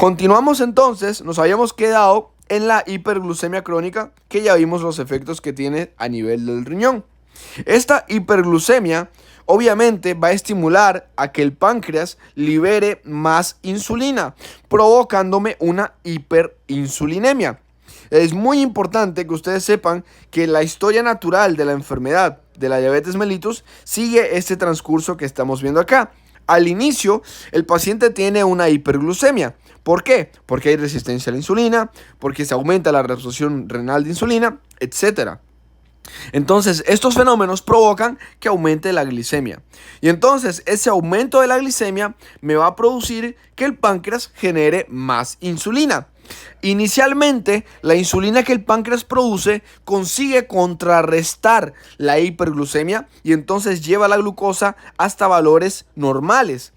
Continuamos entonces, nos habíamos quedado en la hiperglucemia crónica, que ya vimos los efectos que tiene a nivel del riñón. Esta hiperglucemia obviamente va a estimular a que el páncreas libere más insulina, provocándome una hiperinsulinemia. Es muy importante que ustedes sepan que la historia natural de la enfermedad de la diabetes mellitus sigue este transcurso que estamos viendo acá. Al inicio, el paciente tiene una hiperglucemia. ¿Por qué? Porque hay resistencia a la insulina, porque se aumenta la reabsorción renal de insulina, etcétera. Entonces, estos fenómenos provocan que aumente la glicemia. Y entonces, ese aumento de la glicemia me va a producir que el páncreas genere más insulina. Inicialmente, la insulina que el páncreas produce consigue contrarrestar la hiperglucemia y entonces lleva la glucosa hasta valores normales.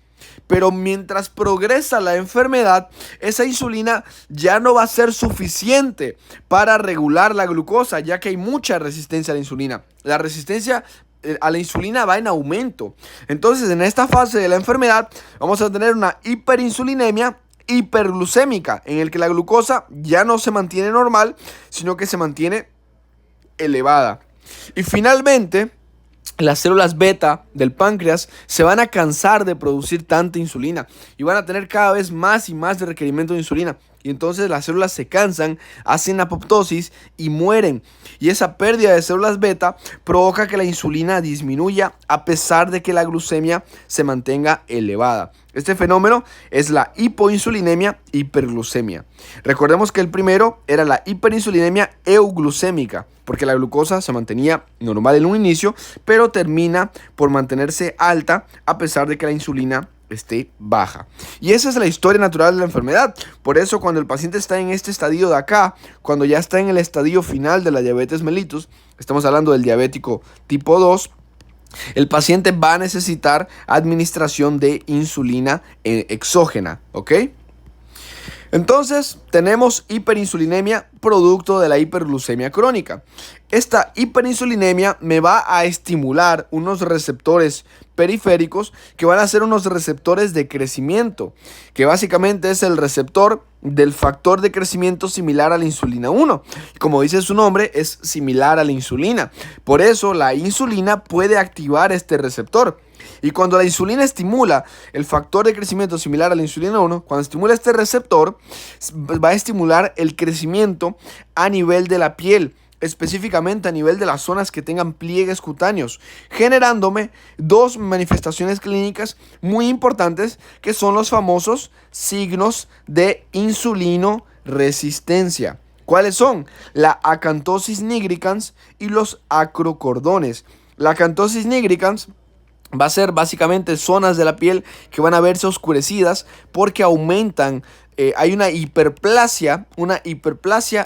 Pero mientras progresa la enfermedad, esa insulina ya no va a ser suficiente para regular la glucosa, ya que hay mucha resistencia a la insulina. La resistencia a la insulina va en aumento. Entonces, en esta fase de la enfermedad, vamos a tener una hiperinsulinemia hiperglucémica, en el que la glucosa ya no se mantiene normal, sino que se mantiene elevada. Y finalmente, las células beta del páncreas se van a cansar de producir tanta insulina y van a tener cada vez más y más de requerimiento de insulina. Y entonces las células se cansan, hacen apoptosis y mueren. Y esa pérdida de células beta provoca que la insulina disminuya a pesar de que la glucemia se mantenga elevada. Este fenómeno es la hipoinsulinemia hiperglucemia. Recordemos que el primero era la hiperinsulinemia euglucémica, porque la glucosa se mantenía normal en un inicio, pero termina por mantenerse alta a pesar de que la insulina esté baja. Y esa es la historia natural de la enfermedad. Por eso cuando el paciente está en este estadio de acá, cuando ya está en el estadio final de la diabetes mellitus, estamos hablando del diabético tipo 2, el paciente va a necesitar administración de insulina exógena, ¿ok? Entonces, tenemos hiperinsulinemia producto de la hiperglucemia crónica. Esta hiperinsulinemia me va a estimular unos receptores periféricos que van a ser unos receptores de crecimiento, que básicamente es el receptor del factor de crecimiento similar a la insulina 1. Como dice su nombre, es similar a la insulina. Por eso, la insulina puede activar este receptor. Y cuando la insulina estimula el factor de crecimiento similar a la insulina 1, cuando estimula este receptor, va a estimular el crecimiento a nivel de la piel, específicamente a nivel de las zonas que tengan pliegues cutáneos, generándome dos manifestaciones clínicas muy importantes que son los famosos signos de insulinoresistencia. ¿Cuáles son? La acantosis nigricans y los acrocordones. La acantosis nigricans va a ser básicamente zonas de la piel que van a verse oscurecidas porque aumentan, hay una hiperplasia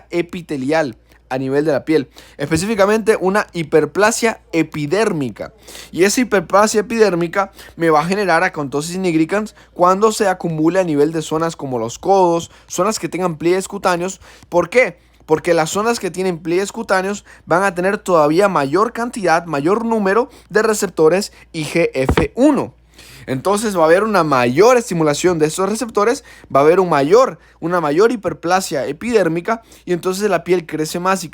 epitelial a nivel de la piel, específicamente una hiperplasia epidérmica. Y esa hiperplasia epidérmica me va a generar acantosis nigricans cuando se acumule a nivel de zonas como los codos, zonas que tengan pliegues cutáneos. ¿Por qué? Porque las zonas que tienen pliegues cutáneos van a tener todavía mayor cantidad, mayor número de receptores IGF-1. Entonces va a haber una mayor estimulación de esos receptores, va a haber una mayor hiperplasia epidérmica y entonces la piel crece más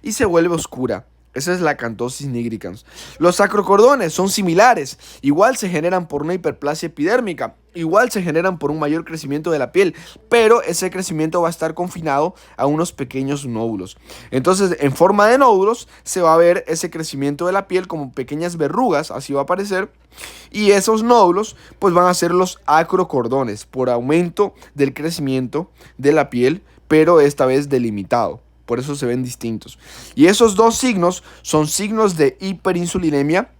y se vuelve oscura. Esa es la acantosis nigricans. Los acrocordones son similares, igual se generan por una hiperplasia epidérmica, igual se generan por un mayor crecimiento de la piel, pero ese crecimiento va a estar confinado a unos pequeños nódulos. Entonces, en forma de nódulos se va a ver ese crecimiento de la piel como pequeñas verrugas, así va a aparecer, y esos nódulos pues van a ser los acrocordones por aumento del crecimiento de la piel, pero esta vez delimitado. Por eso se ven distintos. Y esos dos signos son signos de hiperinsulinemia,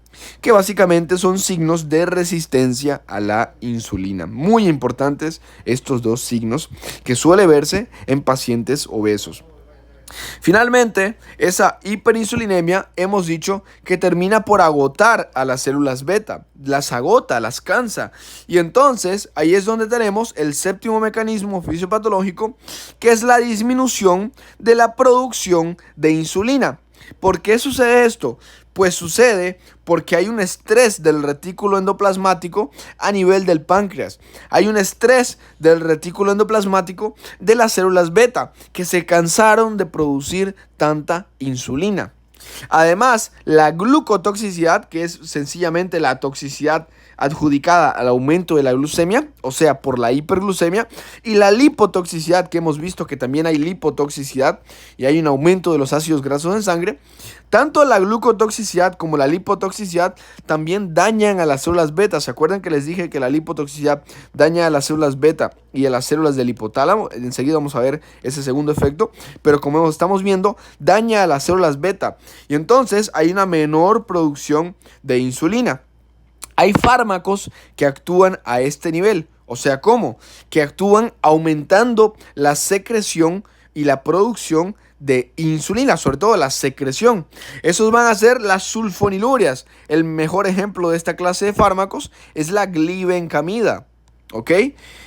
que básicamente son signos de resistencia a la insulina. Muy importantes estos dos signos que suele verse en pacientes obesos. Finalmente, esa hiperinsulinemia hemos dicho que termina por agotar a las células beta, las agota, las cansa. Y entonces ahí es donde tenemos el séptimo mecanismo fisiopatológico, que es la disminución de la producción de insulina. ¿Por qué sucede esto? Pues sucede porque hay un estrés del retículo endoplasmático a nivel del páncreas. Hay un estrés del retículo endoplasmático de las células beta que se cansaron de producir tanta insulina. Además, la glucotoxicidad, que es sencillamente la toxicidad adjudicada al aumento de la glucemia, o sea, por la hiperglucemia, y la lipotoxicidad, que hemos visto que también hay lipotoxicidad y hay un aumento de los ácidos grasos en sangre. Tanto la glucotoxicidad como la lipotoxicidad también dañan a las células beta. ¿Se acuerdan que les dije que la lipotoxicidad daña a las células beta y a las células del hipotálamo? Enseguida vamos a ver ese segundo efecto, pero como estamos viendo, daña a las células beta y entonces hay una menor producción de insulina. Hay fármacos que actúan a este nivel, o sea, ¿cómo? Que actúan aumentando la secreción y la producción de insulina, sobre todo la secreción. Esos van a ser las sulfonilurias. El mejor ejemplo de esta clase de fármacos es la glibencamida, ¿ok?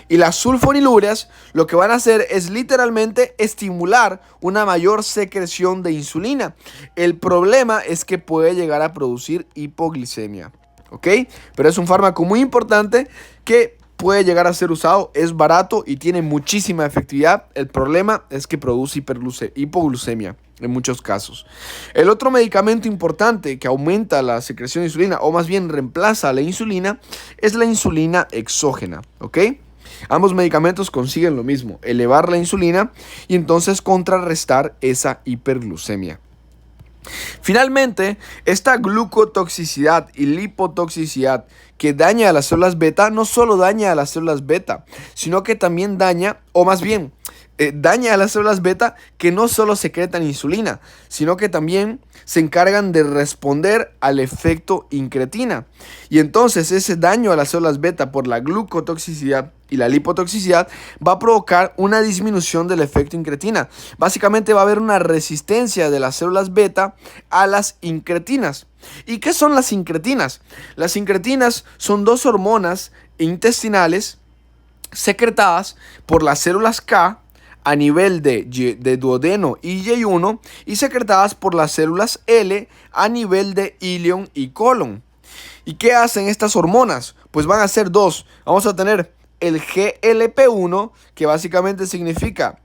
Y las sulfonilurias lo que van a hacer es literalmente estimular una mayor secreción de insulina. El problema es que puede llegar a producir hipoglicemia. ¿Ok? Pero es un fármaco muy importante que puede llegar a ser usado, es barato y tiene muchísima efectividad. El problema es que produce hipoglucemia en muchos casos. El otro medicamento importante que aumenta la secreción de insulina, o más bien reemplaza la insulina, es la insulina exógena. ¿Ok? Ambos medicamentos consiguen lo mismo, elevar la insulina y entonces contrarrestar esa hiperglucemia. Finalmente, esta glucotoxicidad y lipotoxicidad que daña a las células beta no solo daña a las células beta, sino que también daña, o más bien, daña a las células beta que no solo secretan insulina, sino que también se encargan de responder al efecto incretina. Y entonces ese daño a las células beta por la glucotoxicidad y la lipotoxicidad va a provocar una disminución del efecto incretina. Básicamente va a haber una resistencia de las células beta a las incretinas. ¿Y qué son las incretinas? Las incretinas son dos hormonas intestinales secretadas por las células K a nivel de duodeno y yeyuno y secretadas por las células L a nivel de ilion y colon. ¿Y qué hacen estas hormonas? Pues van a ser dos. Vamos a tener el GLP-1, que básicamente significa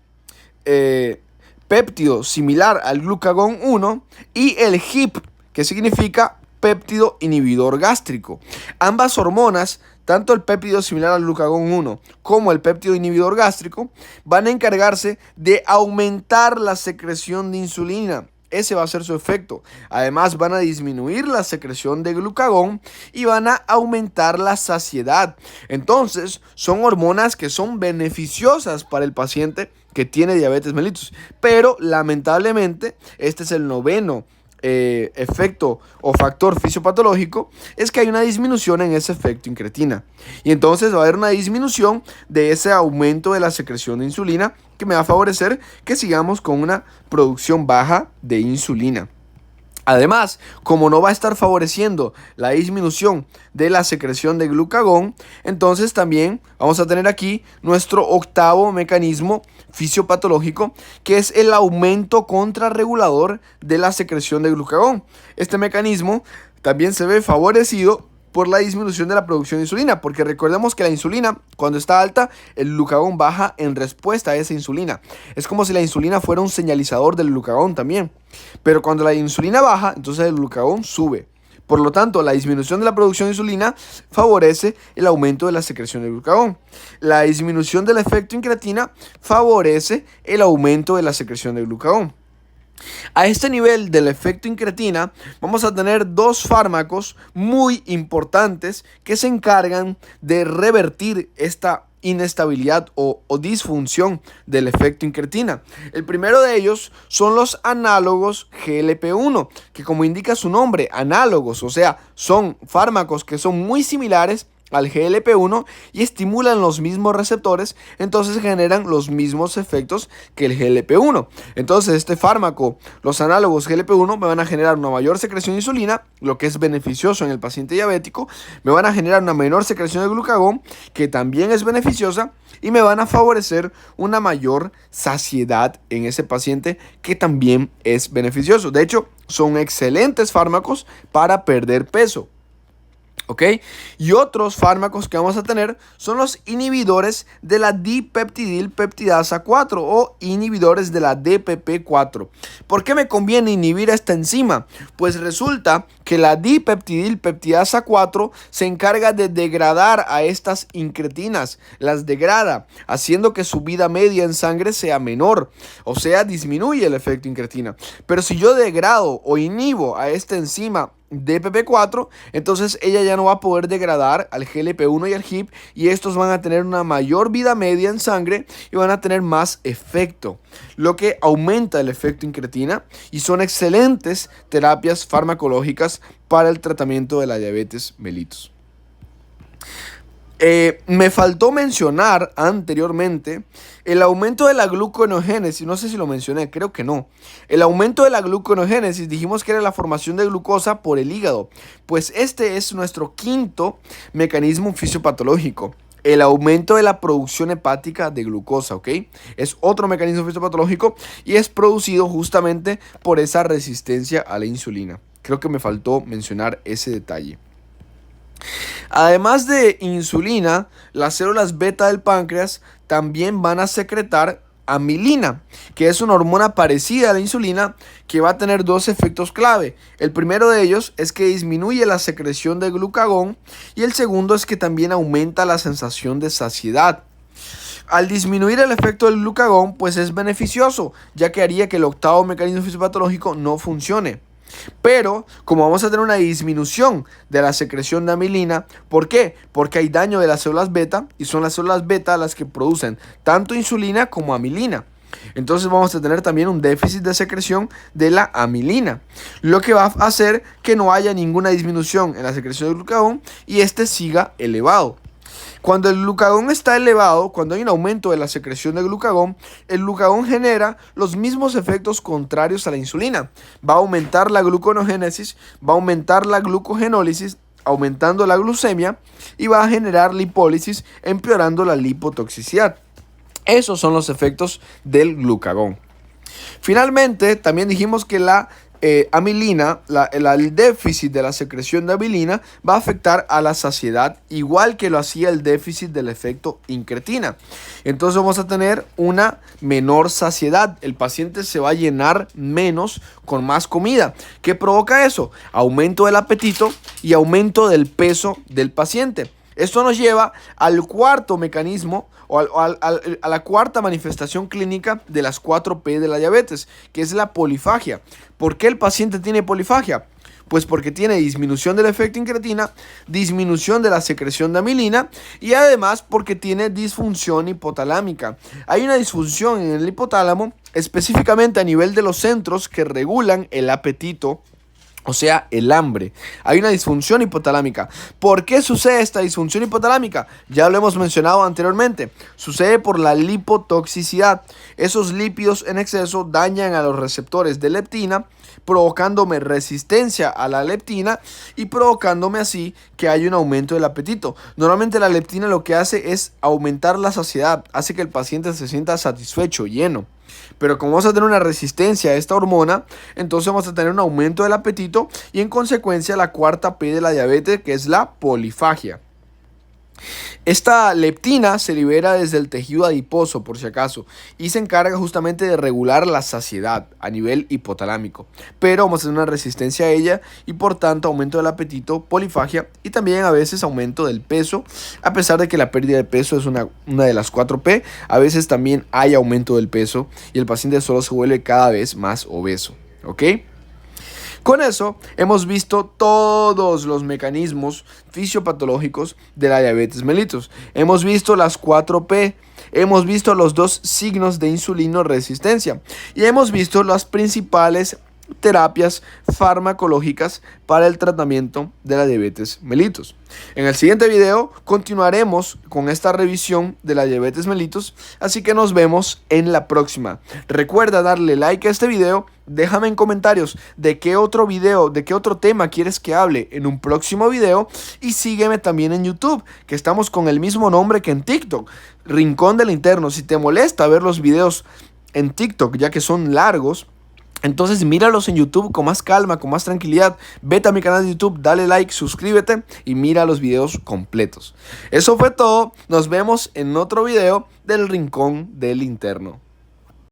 péptido similar al glucagón 1, y el GIP, que significa péptido inhibidor gástrico. Ambas hormonas, tanto el péptido similar al glucagón 1 como el péptido inhibidor gástrico, van a encargarse de aumentar la secreción de insulina. Ese va a ser su efecto. Además, van a disminuir la secreción de glucagón y van a aumentar la saciedad. Entonces, son hormonas que son beneficiosas para el paciente que tiene diabetes mellitus. Pero, lamentablemente, este es el noveno efecto o factor fisiopatológico, es que hay una disminución en ese efecto incretina. Y entonces va a haber una disminución de ese aumento de la secreción de insulina que me va a favorecer que sigamos con una producción baja de insulina. Además, como no va a estar favoreciendo la disminución de la secreción de glucagón, entonces también vamos a tener aquí nuestro octavo mecanismo fisiopatológico, que es el aumento contrarregulador de la secreción de glucagón. Este mecanismo también se ve favorecido por la disminución de la producción de insulina, porque recordemos que la insulina, cuando está alta, el glucagón baja en respuesta a esa insulina. Es como si la insulina fuera un señalizador del glucagón también. Pero cuando la insulina baja, entonces el glucagón sube. Por lo tanto, la disminución de la producción de insulina favorece el aumento de la secreción de glucagón. La disminución del efecto incretina favorece el aumento de la secreción de glucagón. A este nivel del efecto incretina vamos a tener dos fármacos muy importantes que se encargan de revertir esta inestabilidad o disfunción del efecto incretina. El primero de ellos son los análogos GLP-1, que como indica su nombre, análogos, o sea, son fármacos que son muy similares al GLP-1 y estimulan los mismos receptores, entonces generan los mismos efectos que el GLP-1. Entonces este fármaco, los análogos GLP-1 me van a generar una mayor secreción de insulina, lo que es beneficioso en el paciente diabético, me van a generar una menor secreción de glucagón, que también es beneficiosa, y me van a favorecer una mayor saciedad en ese paciente, que también es beneficioso. De hecho, son excelentes fármacos para perder peso. ¿Ok? Y otros fármacos que vamos a tener son los inhibidores de la dipeptidilpeptidasa 4 o inhibidores de la DPP4. ¿Por qué me conviene inhibir esta enzima? Pues resulta que la dipeptidilpeptidasa 4 se encarga de degradar a estas incretinas, las degrada, haciendo que su vida media en sangre sea menor, o sea, disminuye el efecto incretina. Pero si yo degrado o inhibo a esta enzima DPP4, entonces ella ya no va a poder degradar al GLP-1 y al GIP, y estos van a tener una mayor vida media en sangre y van a tener más efecto, lo que aumenta el efecto incretina, y son excelentes terapias farmacológicas para el tratamiento de la diabetes mellitus. Me faltó mencionar anteriormente el aumento de la gluconeogénesis. No sé si lo mencioné, creo que no. El aumento de la gluconeogénesis, dijimos que era la formación de glucosa por el hígado. Pues este es nuestro quinto mecanismo fisiopatológico. El aumento de la producción hepática de glucosa, ¿ok? Es otro mecanismo fisiopatológico y es producido justamente por esa resistencia a la insulina. Creo que me faltó mencionar ese detalle. Además de insulina, las células beta del páncreas también van a secretar amilina, que es una hormona parecida a la insulina, que va a tener dos efectos clave. El primero de ellos es que disminuye la secreción de glucagón, y el segundo es que también aumenta la sensación de saciedad. Al disminuir el efecto del glucagón, pues es beneficioso, ya que haría que el octavo mecanismo fisiopatológico no funcione. Pero como vamos a tener una disminución de la secreción de amilina, ¿por qué? Porque hay daño de las células beta, y son las células beta las que producen tanto insulina como amilina. Entonces vamos a tener también un déficit de secreción de la amilina, lo que va a hacer que no haya ninguna disminución en la secreción de glucagón y este siga elevado. Cuando el glucagón está elevado, cuando hay un aumento de la secreción de glucagón, el glucagón genera los mismos efectos contrarios a la insulina. Va a aumentar la gluconeogénesis, va a aumentar la glucogenólisis, aumentando la glucemia, y va a generar lipólisis, empeorando la lipotoxicidad. Esos son los efectos del glucagón. Finalmente, también dijimos que la amilina, el déficit de la secreción de amilina va a afectar a la saciedad, igual que lo hacía el déficit del efecto incretina. Entonces vamos a tener una menor saciedad. El paciente se va a llenar menos con más comida. ¿Qué provoca eso? Aumento del apetito y aumento del peso del paciente. Esto nos lleva al cuarto mecanismo o a la cuarta manifestación clínica de las 4P de la diabetes, que es la polifagia. ¿Por qué el paciente tiene polifagia? Pues porque tiene disminución del efecto incretina, disminución de la secreción de amilina, y además porque tiene disfunción hipotalámica. Hay una disfunción en el hipotálamo, específicamente a nivel de los centros que regulan el apetito, o sea, el hambre. Hay una disfunción hipotalámica. ¿Por qué sucede esta disfunción hipotalámica? Ya lo hemos mencionado anteriormente. Sucede por la lipotoxicidad. Esos lípidos en exceso dañan a los receptores de leptina, provocándome resistencia a la leptina y provocándome así que haya un aumento del apetito. Normalmente la leptina lo que hace es aumentar la saciedad, hace que el paciente se sienta satisfecho, lleno. Pero como vamos a tener una resistencia a esta hormona, entonces vamos a tener un aumento del apetito y en consecuencia la cuarta P de la diabetes, que es la polifagia. Esta leptina se libera desde el tejido adiposo, por si acaso, y se encarga justamente de regular la saciedad a nivel hipotalámico. Pero vamos a tener una resistencia a ella y por tanto aumento del apetito, polifagia y también a veces aumento del peso. A pesar de que la pérdida de peso es una de las 4P, a veces también hay aumento del peso y el paciente solo se vuelve cada vez más obeso. ¿Ok? Con eso hemos visto todos los mecanismos fisiopatológicos de la diabetes mellitus. Hemos visto las 4P, hemos visto los dos signos de insulinoresistencia y hemos visto las principales terapias farmacológicas para el tratamiento de la diabetes mellitus. En el siguiente video continuaremos con esta revisión de la diabetes mellitus, así que nos vemos en la próxima. Recuerda darle like a este video, déjame en comentarios de qué otro video, de qué otro tema quieres que hable en un próximo video, y sígueme también en YouTube, que estamos con el mismo nombre que en TikTok, Rincón del Interno. Si te molesta ver los videos en TikTok, ya que son largos, entonces míralos en YouTube con más calma, con más tranquilidad. Vete a mi canal de YouTube, dale like, suscríbete y mira los videos completos. Eso fue todo. Nos vemos en otro video del Rincón del Interno.